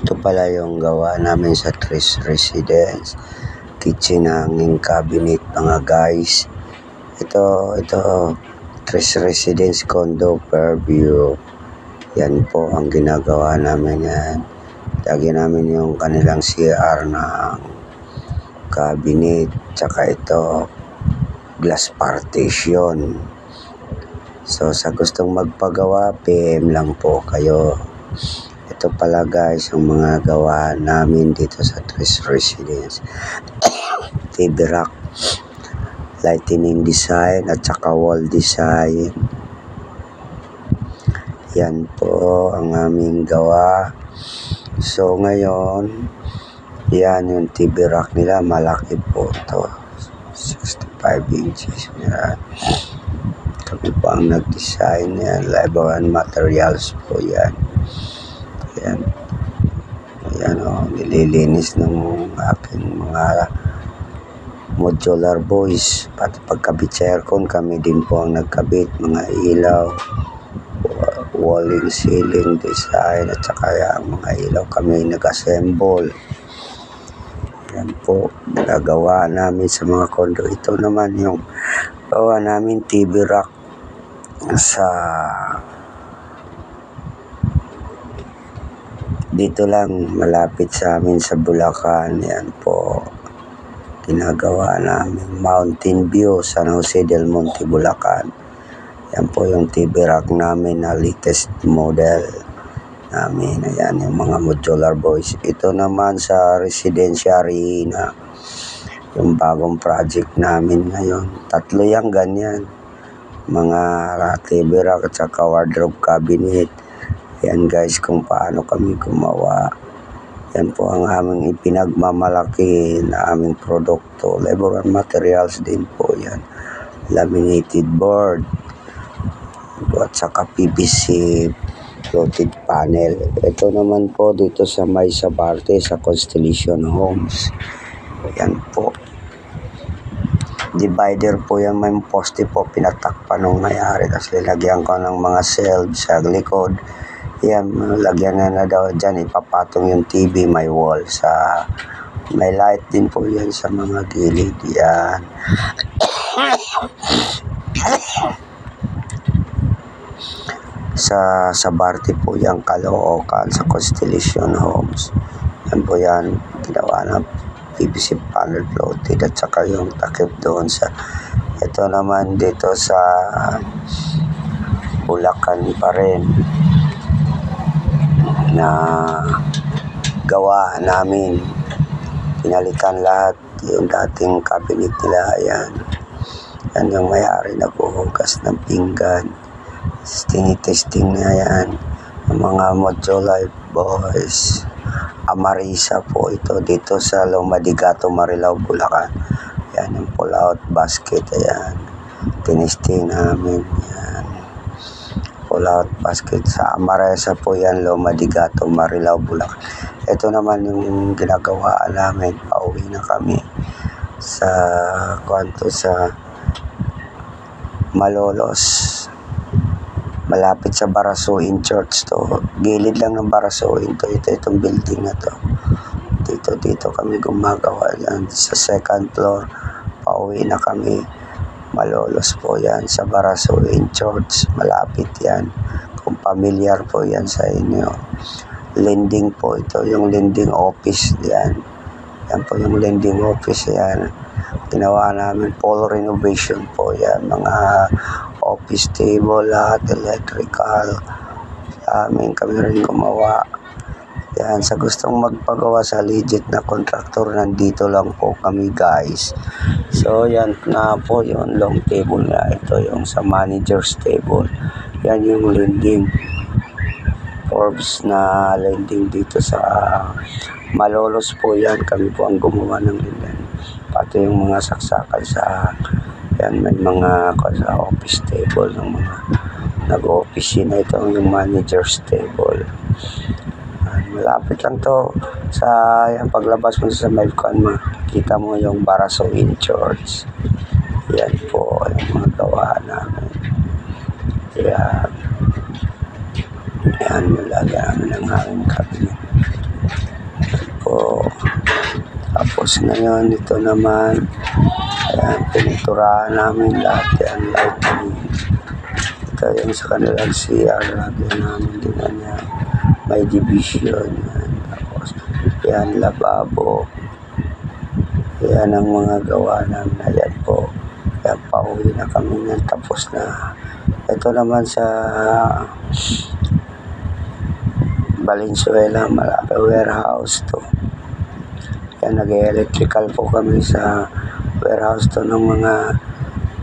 Ito pala yung gawa namin sa Tres Residence. Kitchen hanging cabinet mga guys. Ito, Tres Residence Condo Fairview. Yan po ang ginagawa namin yan. Lagyan namin yung kanilang CR ng cabinet. Tsaka ito, glass partition. So sa gustong magpagawa, PM lang po kayo. Ito pala guys ang mga gawa namin dito sa Tres Residence. TV rack, lightning design at saka wall design. Yan po ang aming gawa. So ngayon, yan yung TV rack nila, malaki po to, 65 inches. Yan. Kami po ang nag-design yan. Lebaran materials po yan. Yan. Yan o, nililinis ng aking mga modular boys. Pati pagkabit sa aircon, kami din po ang nagkabit. Mga ilaw, walling, ceiling design, at saka yung mga ilaw kami nag-assemble. Yan po, nagagawa namin sa mga condo. Ito naman yung gawa namin TV rack sa dito lang malapit sa amin sa Bulacan. Yan po ginagawa namin, Mountain View, San Jose del Monte, Bulacan. Yan po yung TV rack namin na latest model namin. Ayan yung mga modular boys. Ito naman sa Residenciary na yung bagong project namin ngayon. 3 yung ganyan. Mga TV rack at saka wardrobe cabinet. Yan guys kung paano kami gumawa. Yan po ang aming ipinagmamalaki na aming produkto. Lebaran materials din po yan. Laminated board. At saka PVC floated panel. Ito naman po dito sa May Sabarte sa Constellation Homes. Yan po. Divider po yan, may poste po pinatakpan nung mayari kasi lagyan ko ng mga shelves sa likod. Yan, lagyan na daw dyan, ipapatong yung TV, may wall sa may light din po yan sa mga gilid. Yan. Sa Sabarte po yan, Caloocan, sa Constellation Homes. Yan po yan, ginawa na PVC panel floated at saka yung takip doon sa ito naman dito sa Bulacan pa rin na gawa namin. Pinalitan lahat yung dating cabinet nila. Yan yung may-ari naghuhugas ng pinggan. Testing na yan ang mga modular boys. Amarisa po ito dito sa Lumadigato, Marilao, Bulacan. Yan yung pull out basket. Ayan, tinesting namin yan, pull out basket sa Amarisa po yan, Lumadigato, Marilao, Bulacan. Ito naman yung ginagawa namin. Pauwi na kami sa sa Malolos, malapit sa Barasuin Church to. Gilid lang ng Barasuin to. Itong building na to. Dito kami gumagawa yan. Sa second floor, pauwi na kami. Malolos po yan sa Barasuin Church. Malapit yan. Kung familiar po yan sa inyo. Lending po ito. Yung lending office yan. Yan po yung lending office yan. Ginawa namin full renovation po yan. Mga office table, lahat electrical. Kami rin gumawa. Yan, sa gustong magpagawa sa legit na contractor, nandito lang po kami guys. So yan na po yung long table na ito, yung sa manager's table. Yan yung lending. Forbes na lending dito sa Malolos po yan. Kami po ang gumawa ng lending. Pati yung mga saksakan sa yan, may mga sa office table ng mga nag-office na ito yung manager's table. Malapit lang to sa yan, paglabas mo sa Maycon, makita mo yung Barasuin Church. Yan po yung mga gawa namin. Yan, nilagyan namin ng aming cabinet. Tapos ngayon, ito naman, ayan, piniturahan namin lahat yan, lightning. Ito yung sa kanilang CR, lagyan namin din yan. May division, yan. Tapos, yan, lababo. Yan ang mga gawa namin. Ayan po. Yan, pauwi na kami yan. Tapos na. Ito naman sa Valenzuela, malaki warehouse to. Yan, nag-electrical po kami sa warehouse to ng mga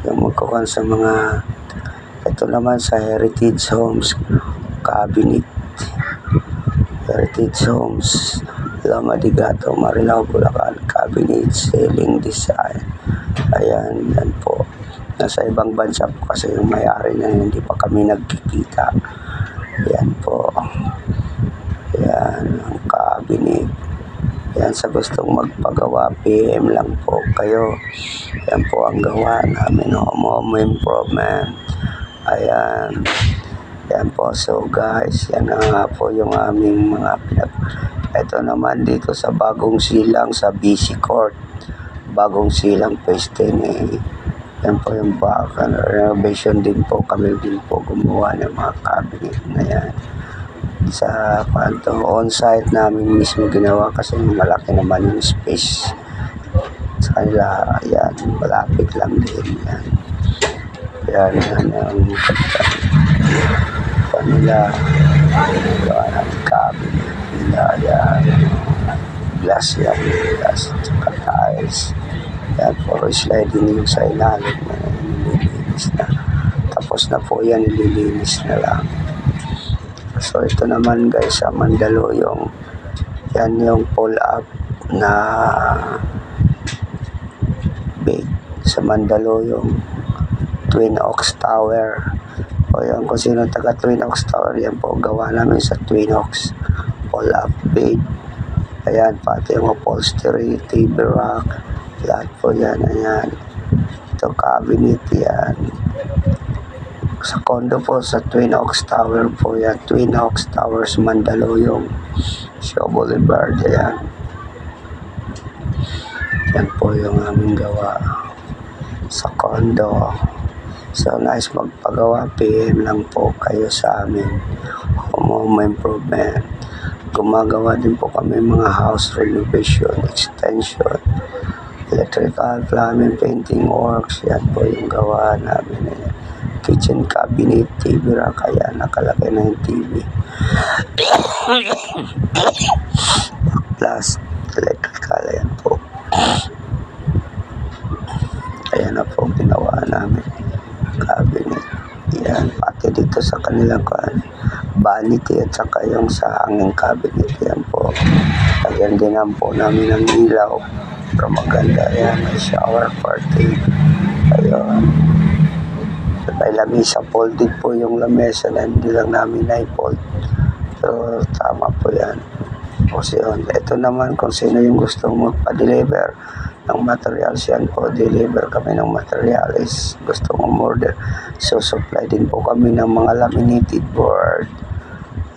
yung magkukan sa mga ito naman sa Heritage Homes Cabinet. Heritage Homes Loma de Gato, Marilao, Bulacan. Cabinet Ceiling Design. Ayan, yan po. Nasa ibang bansa po kasi yung may-ari na hindi pa kami nagkikita. Yan po. Yan ang cabinet. Yan, sa gustong magpagawa, PM lang po kayo. Yan po ang gawa namin, home improvement. Ayan. Yan po. So guys, yan na nga po yung aming mga ito naman dito sa Bagong Silang sa BC Court. Bagong Silang Phase 10 eh. Yan po yung renovation din po. Kami din po gumawa ng mga cabinet na yan. Sa on-site namin mismo ginawa kasi malaki naman yung space sa kanila. Yan, malapit lang din yan. Yan ang kanila ng cabinet nila. Yan, glass yan, glass tsaka tiles. Yan, puro sliding yung sa ilalim na nililinis na. Tapos na po yan, nililinis na lang. So ito naman guys sa Mandaluyong, yan yung pull up na big sa Mandaluyong Twin Oaks Tower. O yan, kung sino taga Twin Oaks Tower, yan po gawa namin sa Twin Oaks pull up big. Ayan, pati yung upholstery, TV rack, lahat po yan. Ayan, ito cabinet yan. Sa condo po, sa Twin Oaks Tower po yan. Twin Oaks Towers, Mandaluyong, Shaw Boulevard. Ayan. Yan po yung aming gawa sa condo. So, nice magpagawa. PM lang po kayo sa amin. Home improvement. Gumagawa din po kami mga house renovation, extension, electrical, plumbing, painting works. Yan po yung gawa namin. Ayan. Kitchen cabinet, TV rack, kaya nakalagay na yung TV. Plus, electrical, ayan po. Ayan na po, ginawa namin. Cabinet. Yan, pati dito sa kanilang vanity at saka yung sa hanging cabinet. Yan po. Ayan din po namin ang ilaw. Pero maganda yan, may shower party. Ayun. May lamisa, folded po yung lamesa na hindi lang namin na-fold. So, tama po yan. Kasi yun, ito naman kung sino yung gustong magpa-deliver ng materials, yan po, deliver kami ng materials. Gustong umorder. So, supply din po kami ng mga laminated board.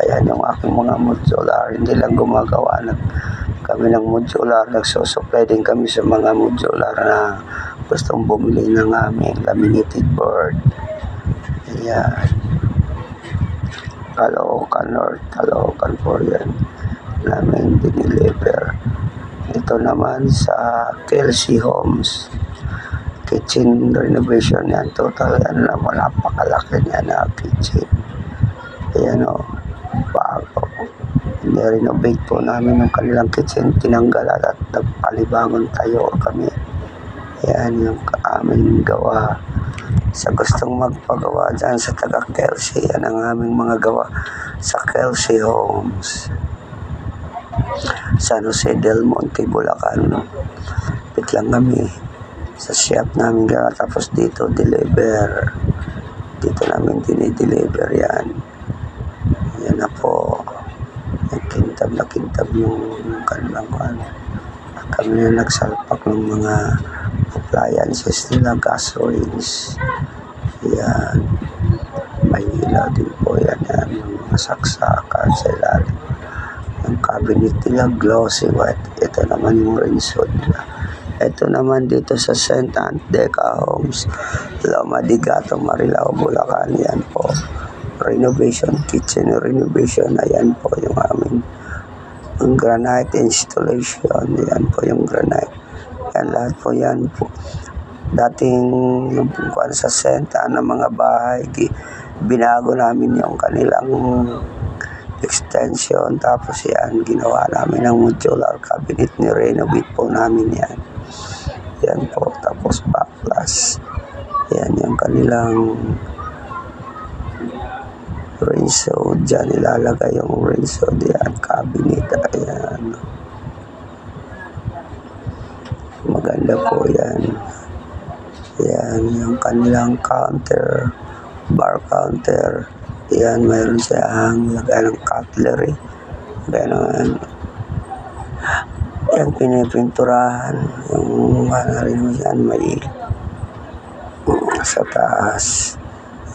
Ayan yung aking mga modular. Hindi lang gumagawa kami ng modular. Nagsusupply din kami sa mga modular na gustong bumili ng aming laminated board. Ayan. Caloocan North, Caloocan po yan. Namin diniliver. Ito naman sa Kelsey Homes. Kitchen renovation yan. Total yan na napakalaki niya na kitchen. Ayan o. Bago. Nirenovate po namin yung kanilang kitchen. Tinanggal at nagpalibangon tayo kami. Ayan yung aming gawa. Sa gustong magpagawa dyan sa taga Kelsey, yan ang aming mga gawa sa Kelsey Homes. San Jose del Monte, Bulacan. Pit lang kami sa shop namin gawa. Tapos dito, deliver. Dito namin dinideliver yan. Yan na po. Kintab na kintab yung kanilang kami na nagsalpak ng mga appliances nila, gas range. Yan. May ilaw din po yan. Yan yung mga saksakan sa ilalim. Yung cabinet nila, glossy white. Ito naman yung rinso nila. Ito naman dito sa St. Deca Homes, Loma de Gato, Marilao, Bulacan. Yan po. Renovation, kitchen renovation. Ayan po yung aming granite installation. Yan po yung granite. Yan lahat po yan po. Dating yung pungkuan sa senta ng mga bahay, binago namin yung kanilang extension. Tapos yan, ginawa namin ng modular cabinet, ni-renovate po namin yan. Yan po, tapos backlash. Yan yung kanilang rinso. Diyan ilalagay yung rinso. Diyan, cabinet. Ayan. Maganda po yan. Yan, yung kanilang counter, bar counter. Yan, mayroon siyang lagay ng cutlery. Ganon. Yan, pinipinturahan. Yung rin yan, may sa taas.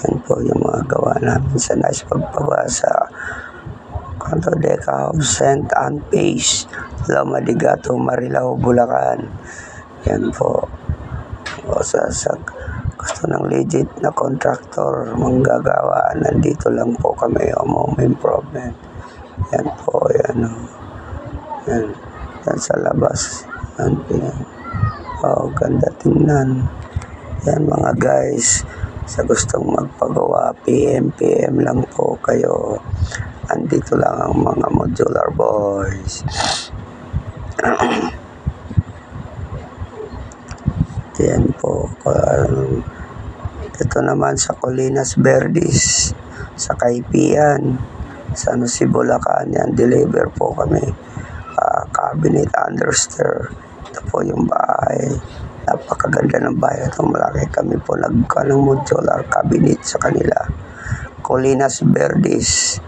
Yan po yung mga gawa namin sa nice pagpagawa sa Canto Deca House, St. Anne Pace, Loma de Gato, Marilao, Bulacan. Yan po. O sa gusto ng legit na contractor, manggagawa, nandito lang po kami, Home Improvement. Yan po, yan o. Yan. Yan sa labas. Yan. O, ganda tingnan. Yan mga guys, sa gustong magpagawa, PM lang po kayo. Andito lang ang mga modular boys. Yan po. Ito naman sa Colinas Verdes, sa Kaipian, sa Bulacan. Yan, deliver po kami. Cabinet understair. Ito po yung bahay. Napakaganda ng bahay. Ito malaki, kami po nagka ng modular cabinet sa kanila. Colinas Verdes.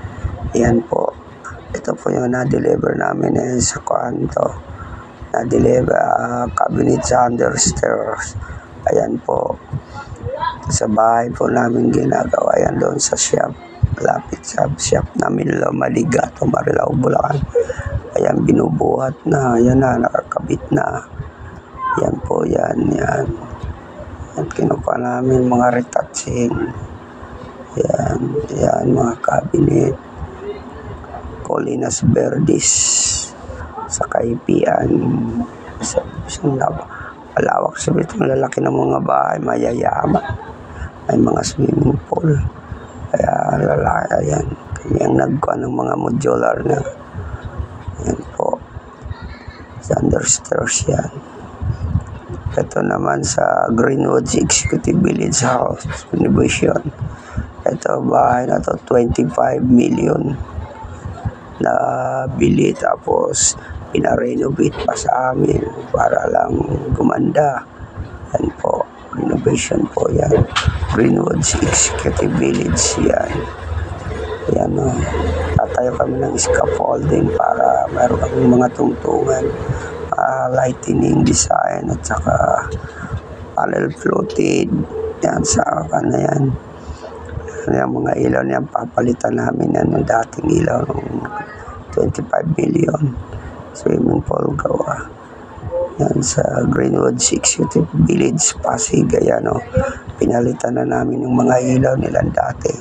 Yan po. Ito po yung na-deliver namin sa kanto. Na-deliver cabinet sa understairs. Ayan po. Sa bahay po namin ginagawa. Yan doon sa shop. Lapit sa shop namin, Loma de Gato, Marilao, Bulacan. Ayan, binubuhat na. Ayan na, nakakabit na. Yan po, yan. Yan kinukuha namin mga retouching. Yan, mga cabinet. Colinas Verdes sa Kaipian. Malawak sa bito, malalaki ng mga bahay, mayayaman. May mga swimming pool. Kaya lalaki, ayan. Kami ang nagkuha ng mga modular na. Yan po. Sa understairs yan. Ito naman sa Greenwood Executive Village House Renovation. Ito bahay na to, 25 million na bili, tapos pina-renovate pa sa amin para lang gumanda. Yan po, renovation po yan. Greenwood Executive Village yan. Yan o. Tatayo kami ng scaffolding para meron kami mga tungtungan, lightning design at saka panel floated. Yan sa kana yan. Yan mga ilaw niyan, papalitan namin yan ng dating ilaw ng 25 million. Swimming pool gawa. Yan sa Greenwood Executive Village, Pasig. Ayan o. Pinalitan na namin yung mga ilaw nilang dati.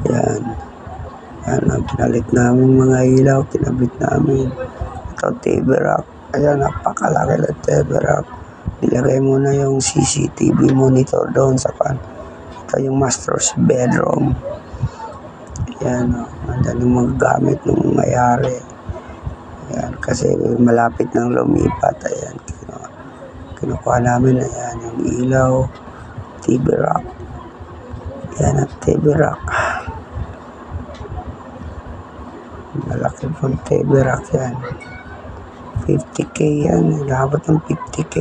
Yan. Yan ang pinalit namin mga ilaw. Kinabit namin. Ito, TV rack. Ayan, napakalaki na TV rack. Nilagay mo na yung CCTV monitor doon sa pan. Ito yung master's bedroom. Yan o. Nandiyan yung mga gamit ng mayari. Yan. Kasi malapit ng lumipat. Ayan. Kinukuha namin. Ayan. Yung ilaw. TV rack. Yan ang TV rack. Malaki pong TV rack yan. 50K yan. Nagabot ng 50K.